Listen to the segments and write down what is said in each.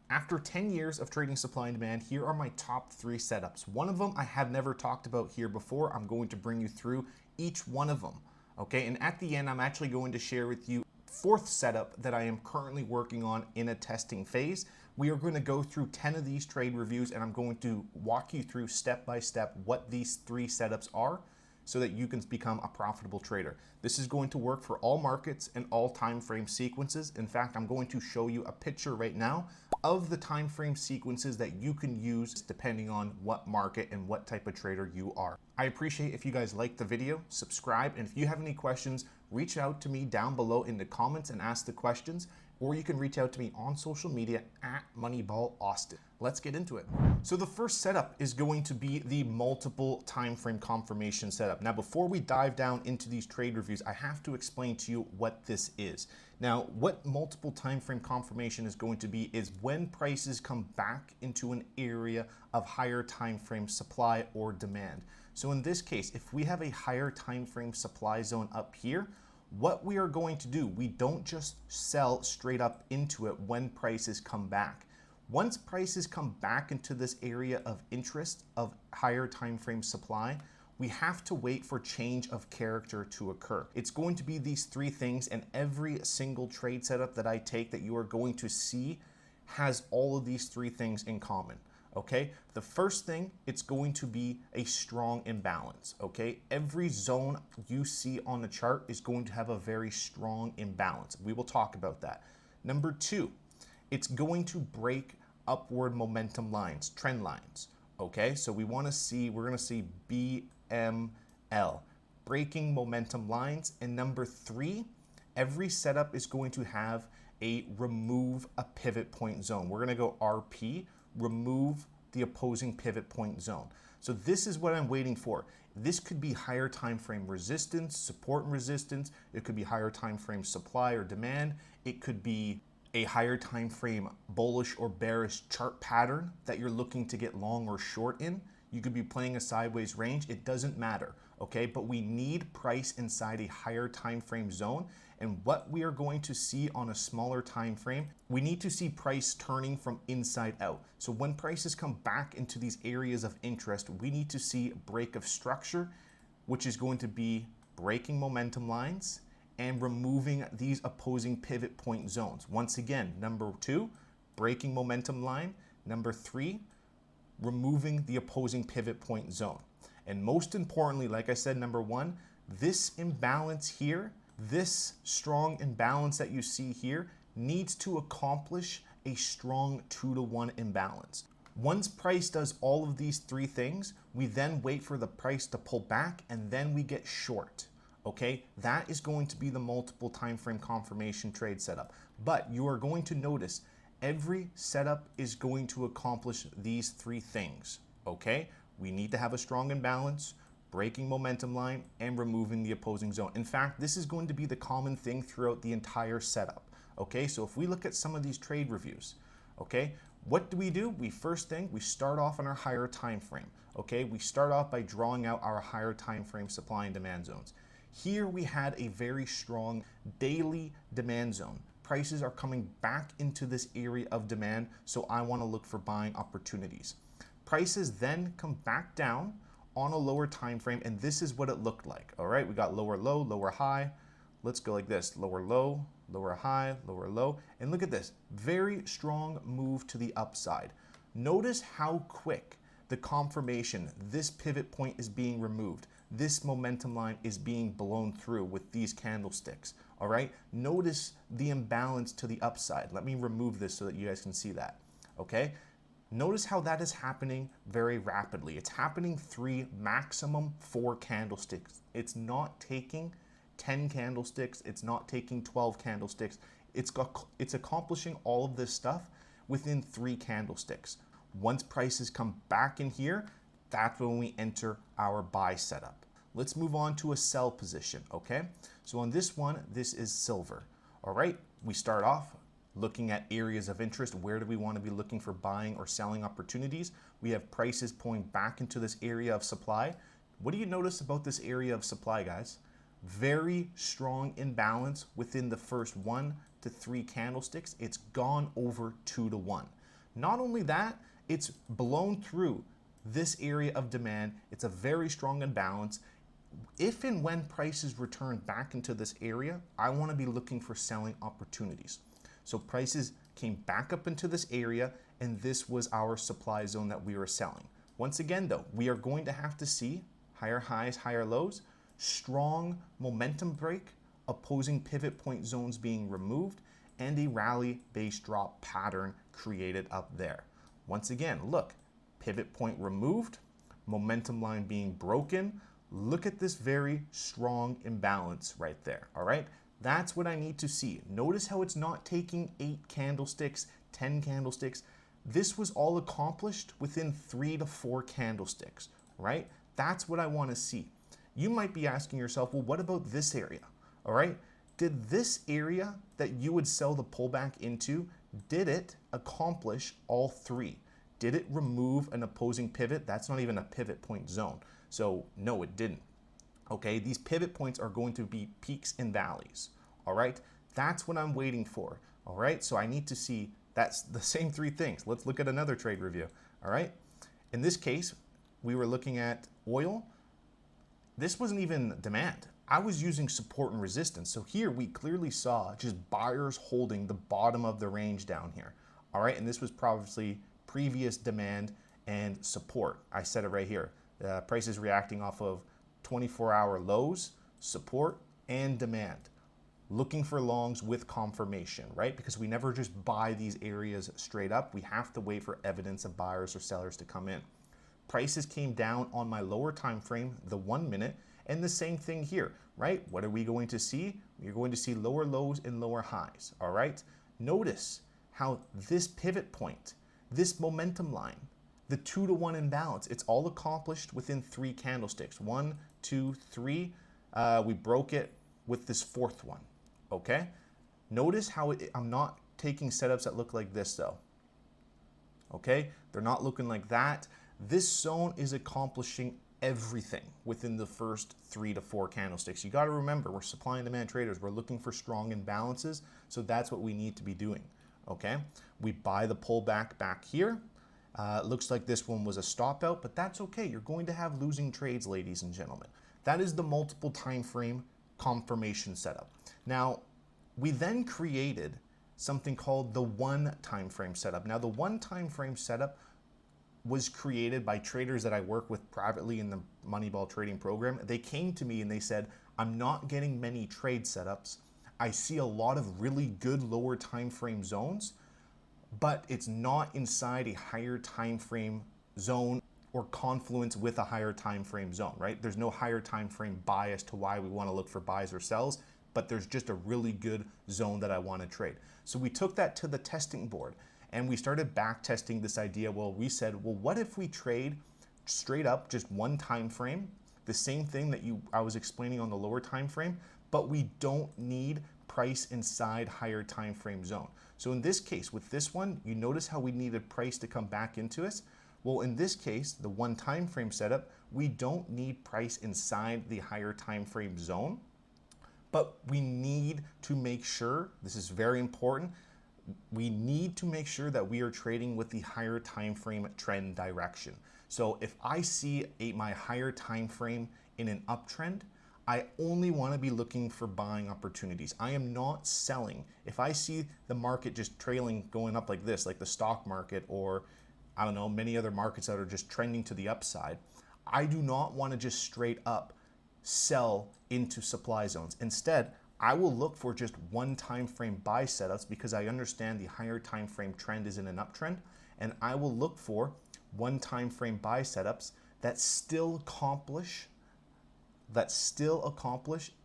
After 10 years of trading supply and demand, here are my top 3 setups. One of them I have never talked about here before. I'm going to bring you through each one of them. Okay, and at the end, I'm actually going to share with you 4th setup that I am currently working on in a testing phase. We are going to go through 10 of these trade reviews, and I'm going to walk you through step by step what these 3 setups are, so that you can become a profitable trader. This is going to work for all markets and all time frame sequences. In fact, I'm going to show you a picture right now of the time frame sequences that you can use depending on what market and what type of trader you are. I appreciate if you guys like the video, subscribe, and if you have any questions, reach out to me down below in the comments and ask the questions, or you can reach out to me on social media at MoneyballAustin. Let's get into it. So the first setup is going to be the multiple time frame confirmation setup. Now, before we dive down into these trade reviews, I have to explain to you what this is. Now, what multiple time frame confirmation is going to be is when prices come back into an area of higher time frame supply or demand. So in this case, if we have a higher time frame supply zone up here, what we are going to do, we don't just sell straight up into it when prices come back. Once prices come back into this area of interest of higher time frame supply, we have to wait for change of character to occur. It's going to be these 3 things, and every single trade setup that I take that you are going to see has all of these 3 things in common. Okay, the first thing, it's going to be a strong imbalance. Okay, every zone you see on the chart is going to have a very strong imbalance. We will talk about that. Number 2, it's going to break upward momentum lines, trend lines. Okay, so we're going to see BML, breaking momentum lines. And number 3, every setup is going to have a remove a pivot point zone. We're going to go RP, remove the opposing pivot point zone. So this is what I'm waiting for. This could be higher time frame resistance, support and resistance. It could be higher time frame supply or demand. It could be a higher time frame bullish or bearish chart pattern that you're looking to get long or short in. You could be playing a sideways range. It doesn't matter, okay? But we need price inside a higher time frame zone. And what we are going to see on a smaller time frame, we need to see price turning from inside out. So when prices come back into these areas of interest, we need to see break of structure, which is going to be breaking momentum lines and removing these opposing pivot point zones. Once again, number 2, breaking momentum line. Number 3, removing the opposing pivot point zone. And most importantly, like I said, number 1, this imbalance here, this strong imbalance that you see here needs to accomplish a strong 2-to-1 imbalance. Once price does all of these 3 things, we then wait for the price to pull back and then we get short. Okay, that is going to be the multiple time frame confirmation trade setup. But you are going to notice every setup is going to accomplish these 3 things. Okay, we need to have a strong imbalance, breaking momentum line, and removing the opposing zone. In fact, this is going to be the common thing throughout the entire setup. Okay, so if we look at some of these trade reviews, okay, what do? First thing, we start off on our higher time frame. Okay, we start off by drawing out our higher time frame supply and demand zones. Here we had a very strong daily demand zone. Prices are coming back into this area of demand, so I want to look for buying opportunities. Prices then come back down on a lower time frame, and this is what it looked like. All right, we got lower low, lower high. Let's go like this: lower low, lower high, lower low, and look at this, very strong move to the upside. Notice how quick the confirmation, this pivot point is being removed. This momentum line is being blown through with these candlesticks. All right, notice the imbalance to the upside. Let me remove this so that you guys can see that. Okay, notice how that is happening very rapidly. It's happening 3, maximum 4 candlesticks. It's not taking 10 candlesticks. It's not taking 12 candlesticks. It's accomplishing all of this stuff within 3 candlesticks. Once prices come back in here, that's when we enter our buy setup. Let's move on to a sell position, okay? So on this one, this is silver. All right, we start off looking at areas of interest. Where do we want to be looking for buying or selling opportunities? We have prices pulling back into this area of supply. What do you notice about this area of supply, guys? Very strong imbalance within the first 1 to 3 candlesticks. It's gone over 2 to 1. Not only that, it's blown through this area of demand. It's a very strong imbalance. If and when prices return back into this area, I want to be looking for selling opportunities. So prices came back up into this area, and this was our supply zone that we were selling. Once again, though, we are going to have to see higher highs, higher lows, strong momentum break, opposing pivot point zones being removed, and a rally base drop pattern created up there. Once again, look, pivot point removed, momentum line being broken. Look at this very strong imbalance right there, all right? That's what I need to see. Notice how it's not taking 8 candlesticks, 10 candlesticks. This was all accomplished within 3 to 4 candlesticks, right? That's what I want to see. You might be asking yourself, well, what about this area, all right? Did this area that you would sell the pullback into, did it accomplish all 3? Did it remove an opposing pivot? That's not even a pivot point zone. So no, it didn't. Okay, these pivot points are going to be peaks and valleys. All right, that's what I'm waiting for. All right, so I need to see that's the same 3 things. Let's look at another trade review. All right, in this case, we were looking at oil. This wasn't even demand. I was using support and resistance. So here we clearly saw just buyers holding the bottom of the range down here. All right, and this was probably previous demand and support. I said it right here. Prices reacting off of 24-hour lows, support, and demand. Looking for longs with confirmation, right? Because we never just buy these areas straight up. We have to wait for evidence of buyers or sellers to come in. Prices came down on my lower time frame, the 1 minute, and the same thing here, right? What are we going to see? You're going to see lower lows and lower highs, all right? Notice how this pivot point, this momentum line, the 2-to-1 imbalance, it's all accomplished within 3 candlesticks. 1, 2, 3. We broke it with this 4th one, okay? Notice how I'm not taking setups that look like this though, okay? They're not looking like that. This zone is accomplishing everything within the first 3 to 4 candlesticks. You got to remember, we're supply and demand traders. We're looking for strong imbalances, so that's what we need to be doing, okay? We buy the pullback back here. Looks like this one was a stop out, but that's okay. You're going to have losing trades, ladies and gentlemen. That is the multiple time frame confirmation setup. Now, we then created something called the 1 time frame setup. Now, the 1 time frame setup was created by traders that I work with privately in the Moneyball trading program. They came to me and they said, I'm not getting many trade setups. I see a lot of really good lower time frame zones, but it's not inside a higher time frame zone or confluence with a higher time frame zone, right? There's no higher time frame bias to why we want to look for buys or sells, but there's just a really good zone that I want to trade. So we took that to the testing board and we started back testing this idea. Well, we said, well, what if we trade straight up just 1 time frame, the same thing that I was explaining on the lower time frame, but we don't need price inside higher time frame zone. So in this case, with this one, you notice how we needed price to come back into us. Well, in this case, the 1 time frame setup, we don't need price inside the higher time frame zone, but we need to make sure, this is very important, we need to make sure that we are trading with the higher time frame trend direction. So if I see my higher time frame in an uptrend, I only want to be looking for buying opportunities. I am not selling. If I see the market just trailing, going up like this, like the stock market, or I don't know, many other markets that are just trending to the upside, I do not want to just straight up sell into supply zones. Instead, I will look for just 1 time frame buy setups because I understand the higher time frame trend is in an uptrend, and I will look for 1 time frame buy setups that still accomplish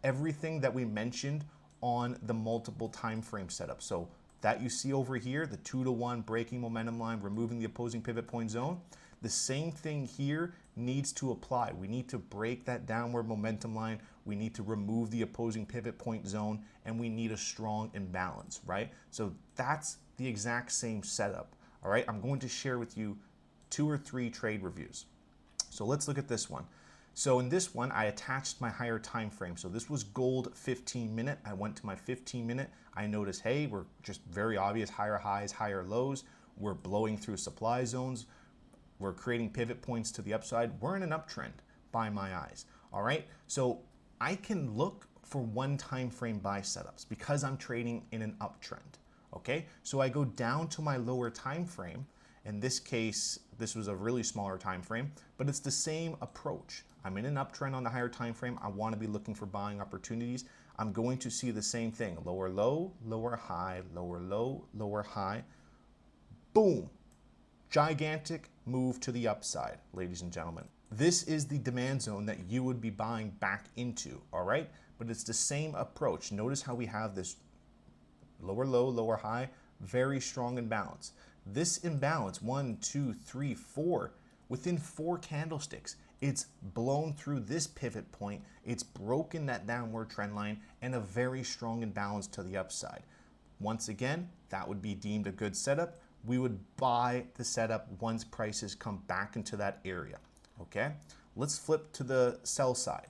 everything that we mentioned on the multiple time frame setup. So that you see over here, the 2-to-1 breaking momentum line, removing the opposing pivot point zone, the same thing here needs to apply. We need to break that downward momentum line. We need to remove the opposing pivot point zone, and we need a strong imbalance, right? So that's the exact same setup, all right? I'm going to share with you 2 or 3 trade reviews. So let's look at this one. So in this one, I attached my higher time frame. So this was gold 15 minute. I went to my 15 minute. I noticed, hey, we're just very obvious higher highs, higher lows. We're blowing through supply zones. We're creating pivot points to the upside. We're in an uptrend by my eyes. All right. So I can look for one time frame buy setups because I'm trading in an uptrend. Okay. So I go down to my lower time frame. In this case, this was a really smaller time frame, but it's the same approach. I'm in an uptrend on the higher time frame. I want to be looking for buying opportunities. I'm going to see the same thing. Lower low, lower high, lower low, lower high. Boom. Gigantic move to the upside, ladies and gentlemen. This is the demand zone that you would be buying back into, all right? But it's the same approach. Notice how we have this lower low, lower high, very strong imbalance. This imbalance, 1, 2, 3, 4, within 4 candlesticks, it's blown through this pivot point, it's broken that downward trend line, and a very strong imbalance to the upside. Once again, that would be deemed a good setup. We would buy the setup once prices come back into that area, okay? Let's flip to the sell side.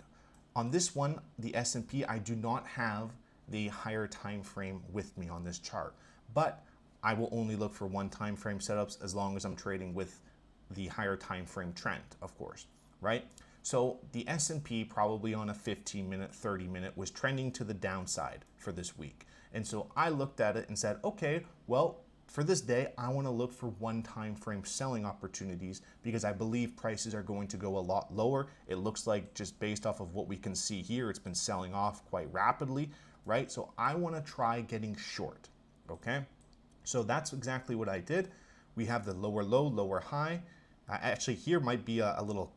On this one, the S&P, I do not have the higher time frame with me on this chart, but I will only look for one time frame setups as long as I'm trading with the higher time frame trend, of course, right? So the S&P probably on a 15-minute, 30-minute was trending to the downside for this week. And so I looked at it and said, okay, well, for this day, I want to look for one time frame selling opportunities because I believe prices are going to go a lot lower. It looks like just based off of what we can see here, it's been selling off quite rapidly, right? So I want to try getting short, okay? So that's exactly what I did. We have the lower low, lower high. Actually, here might be a little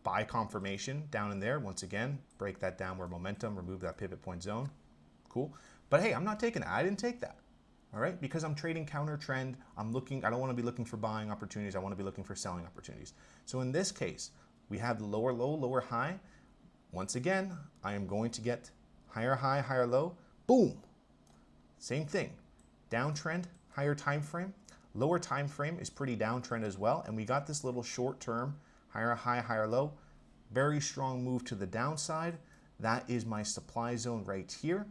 buy confirmation down in there. Once again, break that downward momentum, remove that pivot point zone. Cool. But hey, I'm not taking it. I didn't take that. All right, because I'm trading counter trend. I don't want to be looking for buying opportunities. I want to be looking for selling opportunities. So in this case, we have the lower low, lower high. Once again, I am going to get higher high, higher low. Boom. Same thing. Downtrend, higher time frame. Lower time frame is pretty downtrend as well. And we got this little short term, higher high, higher low. Very strong move to the downside. That is my supply zone right here.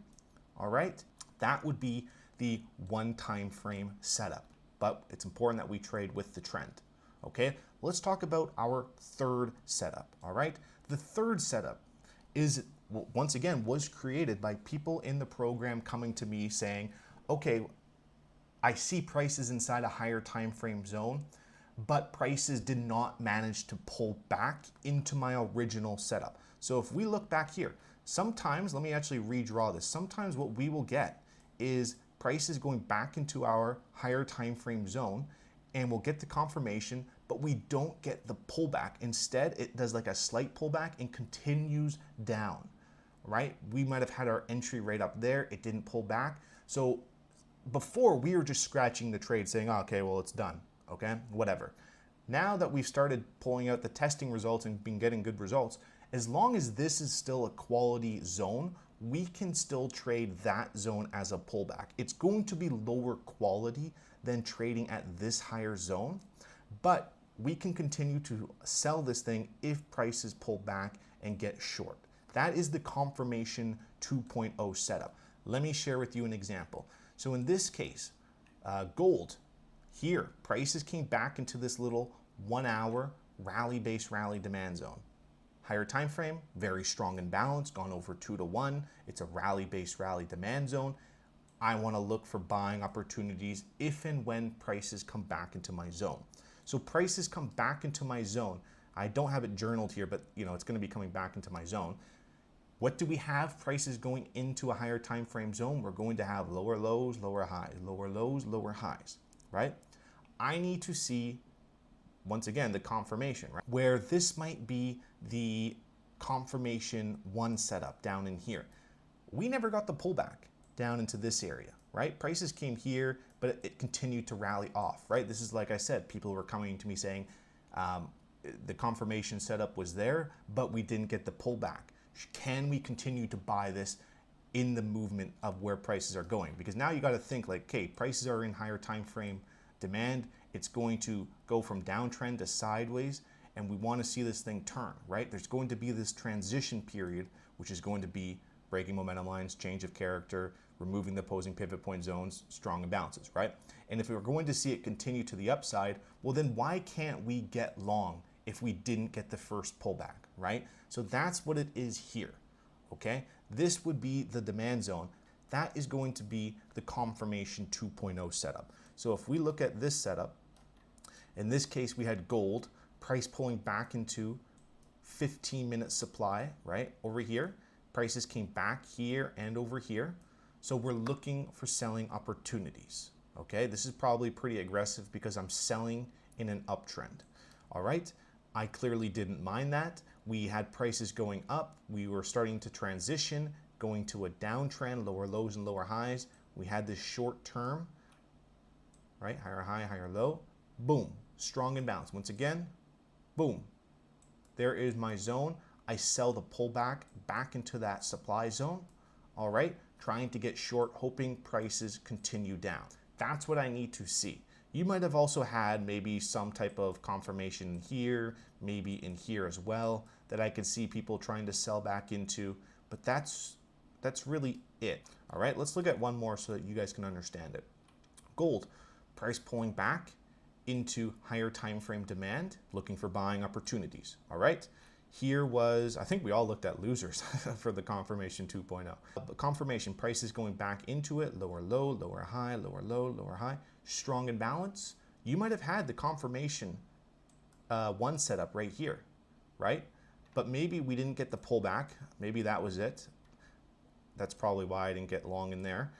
All right, that would be the one time frame setup, but it's important that we trade with the trend. Okay, let's talk about our third setup. All right, the third setup is, once again, was created by people in the program coming to me saying, okay, I see prices inside a higher time frame zone, but prices did not manage to pull back into my original setup. So if we look back here, sometimes, let me actually redraw this. Sometimes what we will get is prices going back into our higher time frame zone, and we'll get the confirmation, but we don't get the pullback. Instead, it does like a slight pullback and continues down, right? We might have had our entry right up there. It didn't pull back. So before, we were just scratching the trade saying, oh, okay, well, it's done. Okay, whatever. Now that we've started pulling out the testing results and been getting good results, as long as this is still a quality zone, we can still trade that zone as a pullback. It's going to be lower quality than trading at this higher zone, but we can continue to sell this thing if prices pull back and get short. That is the confirmation 2.0 setup. Let me share with you an example. So in this case, gold, here, prices came back into this little 1 hour rally-based rally demand zone. Higher time frame, very strong imbalance, gone over 2 to 1. It's a rally-based rally demand zone. I want to look for buying opportunities if and when prices come back into my zone. So prices come back into my zone. I don't have it journaled here, but it's going to be coming back into my zone. What do we have? Prices going into a higher time frame zone. We're going to have lower lows, lower highs, lower lows, lower highs, right? I need to see, once again, the confirmation, right? Where this might be the confirmation 1 setup down in here. We never got the pullback down into this area, right? Prices came here, but it continued to rally off, right? This is, like I said, people were coming to me saying the confirmation setup was there, but we didn't get the pullback. Can we continue to buy this in the movement of where prices are going? Because now you got to think like, okay, prices are in higher time frame demand. It's going to go from downtrend to sideways, and we want to see this thing turn, right? There's going to be this transition period, which is going to be breaking momentum lines, change of character. removing the opposing pivot point zones, strong imbalances, right? And if we're going to see it continue to the upside, well then why can't we get long if we didn't get the first pullback, right? So that's what it is here, okay? This would be the demand zone. That is going to be the confirmation 2.0 setup. So if we look at this setup, in this case we had gold, price pulling back into 15-minute supply, right? Over here, prices came back here and over here. So we're looking for selling opportunities, okay? This is probably pretty aggressive because I'm selling in an uptrend, all right? I clearly didn't mind that. We had prices going up. We were starting to transition, going to a downtrend, lower lows and lower highs. We had this short term, right? Higher high, higher low. Boom, strong imbalance. Once again, boom. There is my zone. I sell the pullback back into that supply zone, all right? Trying to get short, hoping prices continue down. That's what I need to see. You might have also had maybe some type of confirmation here, maybe in here as well, that I could see people trying to sell back into, but that's really it. All right, let's look at one more so that you guys can understand it. Gold, price pulling back into higher time frame demand, looking for buying opportunities. All right, here was, I think we all looked at losers for the confirmation 2.0. But confirmation, prices going back into it, lower low, lower high, lower low, lower high, strong imbalance. You might have had the confirmation one setup right here, right? But maybe we didn't get the pullback. Maybe that was it. That's probably why I didn't get long in there.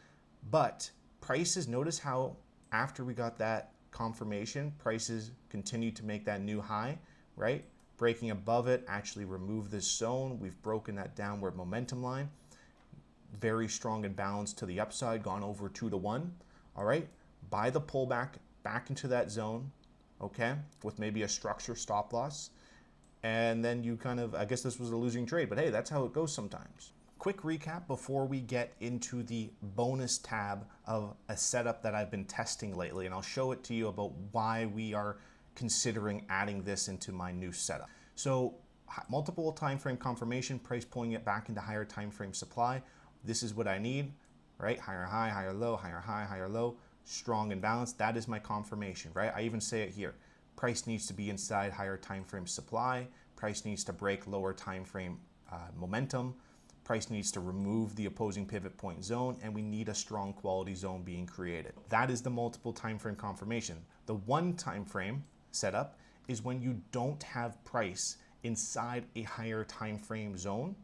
But prices, notice how after we got that confirmation, prices continue to make that new high, right? Breaking above it, actually remove this zone. We've broken that downward momentum line. Very strong imbalance to the upside, gone over 2-to-1. All right, buy the pullback back into that zone, okay, with maybe a structure stop loss. And then you kind of, I guess this was a losing trade, but hey, that's how it goes sometimes. Quick recap before we get into the bonus tab of a setup that I've been testing lately, and I'll show it to you about why we are considering adding this into my new setup. So multiple time frame confirmation, price pulling it back into higher time frame supply. This is what I need, right? Higher high, higher low, higher high, higher low, strong and balanced. That is my confirmation, right? I even say it here. Price needs to be inside higher time frame supply. Price needs to break lower time frame momentum. Price needs to remove the opposing pivot point zone, and we need a strong quality zone being created. That is the multiple time frame confirmation. The one time frame setup is when you don't have price inside a higher time frame zone,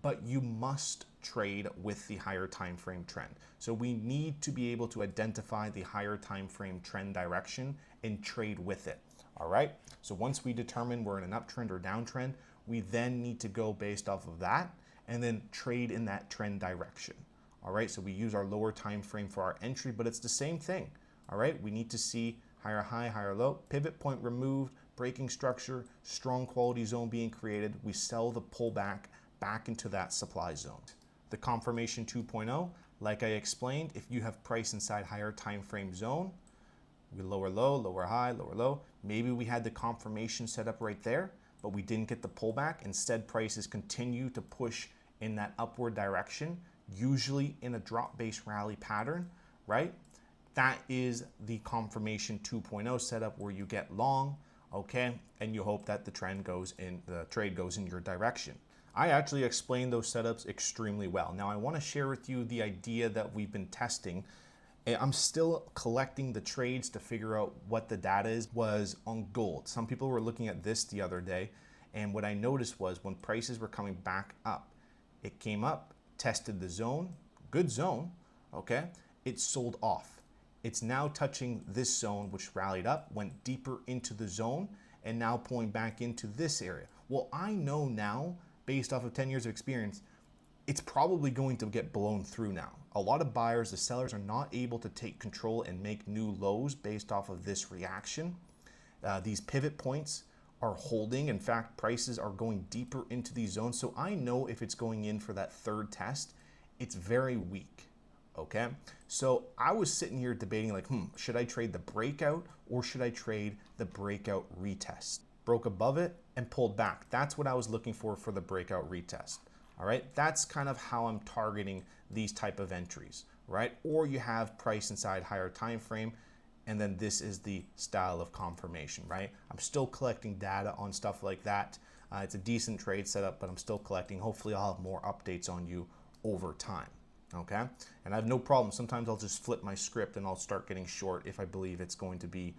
but you must trade with the higher time frame trend. So we need to be able to identify the higher time frame trend direction and trade with it. All right, so once we determine we're in an uptrend or downtrend, we then need to go based off of that and then trade in that trend direction. All right, so we use our lower time frame for our entry, but it's the same thing. All right, we need to see higher high, higher low, pivot point removed, breaking structure, strong quality zone being created. We sell the pullback back into that supply zone. The confirmation 2.0, like I explained, if you have price inside higher time frame zone, we lower low, lower high, lower low. Maybe we had the confirmation set up right there, but we didn't get the pullback. Instead, prices continue to push in that upward direction, usually in a drop-based rally pattern, right? That is the confirmation 2.0 setup where you get long, okay? And you hope that the trade goes in your direction. I actually explained those setups extremely well. Now I want to share with you the idea that we've been testing. I'm still collecting the trades to figure out what the data was on gold. Some people were looking at this the other day, and what I noticed was when prices were coming back up, it came up, tested the zone, good zone, okay? It sold off. It's now touching this zone, which rallied up, went deeper into the zone, and now pulling back into this area. Well, I know now, based off of 10 years of experience, it's probably going to get blown through now. A lot of buyers, the sellers, are not able to take control and make new lows based off of this reaction. These pivot points are holding. In fact, prices are going deeper into these zones. So I know if it's going in for that third test, it's very weak, okay? So I was sitting here debating like, should I trade the breakout or should I trade the breakout retest? Broke above it and pulled back. That's what I was looking for the breakout retest. All right, that's kind of how I'm targeting these type of entries. right? Or you have price inside higher time frame, and then this is the style of confirmation, right? I'm still collecting data on stuff like that. It's a decent trade setup, but I'm still collecting. Hopefully I'll have more updates on you over time, okay? And I have no problem. Sometimes I'll just flip my script and I'll start getting short if I believe it's going to be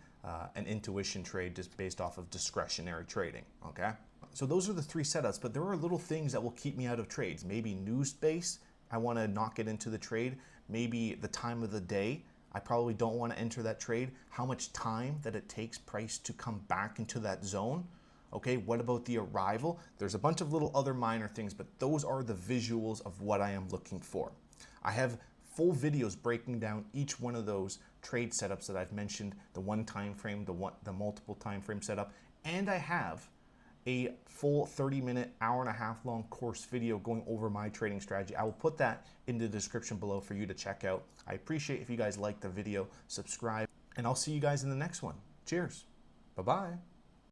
an intuition trade just based off of discretionary trading, okay? So those are the three setups, but there are little things that will keep me out of trades. Maybe news space, I want to not get into the trade. Maybe the time of the day, I probably don't want to enter that trade. How much time that it takes price to come back into that zone. Okay, what about the arrival? There's a bunch of little other minor things, but those are the visuals of what I am looking for. I have full videos breaking down each one of those trade setups that I've mentioned, the one time frame, the multiple time frame setup, and I have a full 30-minute, hour-and-a-half long course video going over my trading strategy. I will put that in the description below for you to check out. I appreciate if you guys like the video, subscribe, and I'll see you guys in the next one. Cheers. Bye-bye.